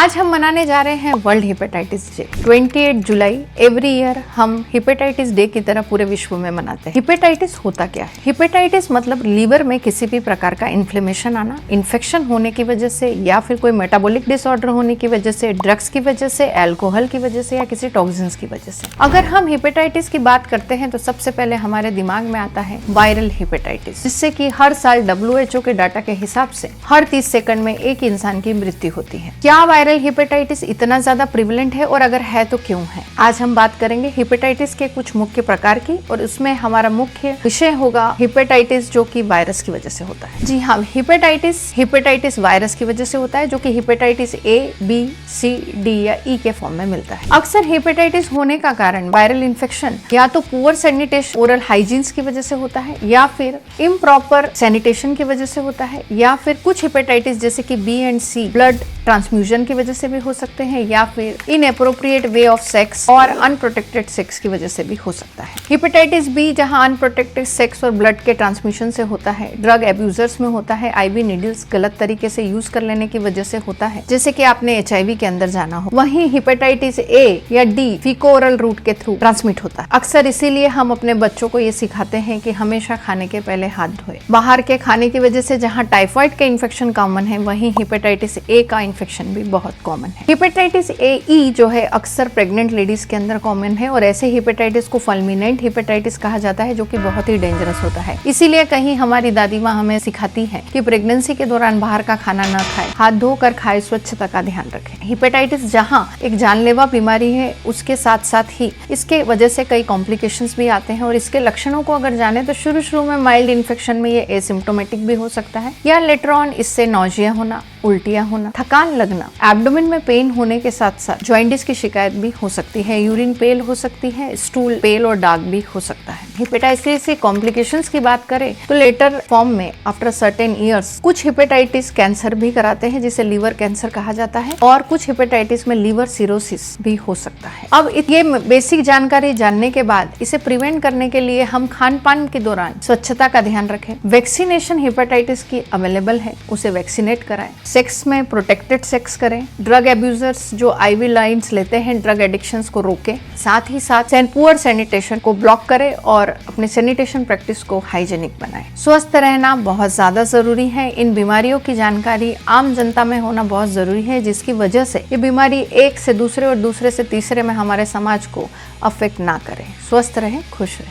आज हम मनाने जा रहे हैं वर्ल्ड हेपेटाइटिस डे। 28 जुलाई एवरी ईयर हम हेपेटाइटिस डे की तरह पूरे विश्व में मनाते हैं। हेपेटाइटिस होता क्या है? हेपेटाइटिस मतलब लीवर में किसी भी प्रकार का इन्फ्लेमेशन आना, इन्फेक्शन होने की वजह से या फिर कोई मेटाबॉलिक डिसऑर्डर होने की वजह से, ड्रग्स की वजह से, अल्कोहल की वजह से या किसी टॉक्सिन्स की वजह से। अगर हम हेपेटाइटिस की बात करते हैं तो सबसे पहले हमारे दिमाग में आता है वायरल हेपेटाइटिस, जिससे कि हर साल WHO के डाटा के हिसाब से हर 30 सेकंड में एक इंसान की मृत्यु होती है। क्या वायरल हेपेटाइटिस इतना ज्यादा प्रिवलेंट है और अगर है तो क्यों है? आज हम बात करेंगे हेपेटाइटिस के कुछ मुख्य प्रकार की और उसमें हमारा मुख्य विषय होगा हेपेटाइटिस जो कि वायरस की वजह से होता है। जी हाँ, हेपेटाइटिस वायरस की वजह से होता है जो कि hepatitis A, B, C, D या E के फॉर्म में मिलता है। अक्सर हेपेटाइटिस होने का कारण वायरल इन्फेक्शन या तो पुअर सैनिटेशन, ओरल हाइजीन्स की वजह से होता है या फिर इम्प्रॉपर सैनिटेशन की वजह से होता है या फिर कुछ हेपेटाइटिस जैसे कि B and C blood transfusion की वजह से भी हो सकते हैं या फिर इनएप्रोप्रिएट वे ऑफ सेक्स और अनप्रोटेक्टेड सेक्स की वजह से भी हो सकता है। हेपेटाइटिस B जहां अनप्रोटेक्टेड सेक्स और ब्लड के ट्रांसमिशन से होता है, ड्रग एब्यूजर्स में होता है, IV नीडल्स गलत तरीके से यूज कर लेने की वजह से होता है, जैसे कि आपने HIV के अंदर जाना हो। वहीं हेपेटाइटिस A या D फीको ओरल रूट के थ्रू ट्रांसमिट होता है। अक्सर इसीलिए हम अपने बच्चों को ये सिखाते हैं कि हमेशा खाने के पहले हाथ धोए। बाहर के खाने की वजह से जहाँ टाइफाइड का इन्फेक्शन कॉमन है, वहीं हेपेटाइटिस A का इन्फेक्शन भी बहुत कॉमन है। हेपेटाइटिस AE जो है अक्सर प्रेग्नेंट लेडीज के अंदर कॉमन है और ऐसे हेपेटाइटिस को फल्मिनेंट हेपेटाइटिस कहा जाता है जो कि बहुत ही डेंजरस होता है। इसीलिए कहीं हमारी दादी माँ हमें सिखाती है कि प्रेगनेंसी के दौरान बाहर का खाना न खाए, हाथ धोकर खाए, स्वच्छता का ध्यान रखें। हेपेटाइटिस जहाँ एक जानलेवा बीमारी है, उसके साथ साथ ही इसके वजह से कई कॉम्प्लिकेशंस भी आते हैं और इसके लक्षणों को अगर जाने तो शुरू में माइल्ड इन्फेक्शन में ये एसिम्प्टोमेटिक भी हो सकता है या लेटर ऑन इससे नौजिया होना, उल्टियां होना, थकान लगना, एब्डोमेन में पेन होने के साथ साथ जॉइंटिस की शिकायत भी हो सकती है, यूरिन पेल हो सकती है, स्टूल पेल और डार्क भी हो सकता है। हेपेटाइटिस के कॉम्प्लिकेशंस की बात करें तो लेटर फॉर्म में आफ्टर सर्टेन ईयर्स कुछ हेपेटाइटिस कैंसर भी कराते हैं जिसे लीवर कैंसर कहा जाता है और कुछ हेपेटाइटिस में लीवर सिरोसिस भी हो सकता है। अब ये बेसिक जानकारी जानने के बाद इसे प्रिवेंट करने के लिए हम खान पान के दौरान स्वच्छता का ध्यान रखें। वैक्सीनेशन हेपेटाइटिस की अवेलेबल है, उसे वैक्सीनेट कराएं। सेक्स में प्रोटेक्टेड सेक्स करें। ड्रग एब्यूजर्स जो IV लाइन्स लेते हैं, ड्रग एडिक्शंस को रोकें। साथ ही साथ पुअर सैनिटेशन को ब्लॉक करें और अपने सैनिटेशन प्रैक्टिस को हाइजेनिक बनाएं। स्वस्थ रहना बहुत ज्यादा जरूरी है। इन बीमारियों की जानकारी आम जनता में होना बहुत जरूरी है, जिसकी वजह से ये बीमारी एक से दूसरे और दूसरे से तीसरे में हमारे समाज को अफेक्ट ना करे। स्वस्थ रहें, खुश रहें।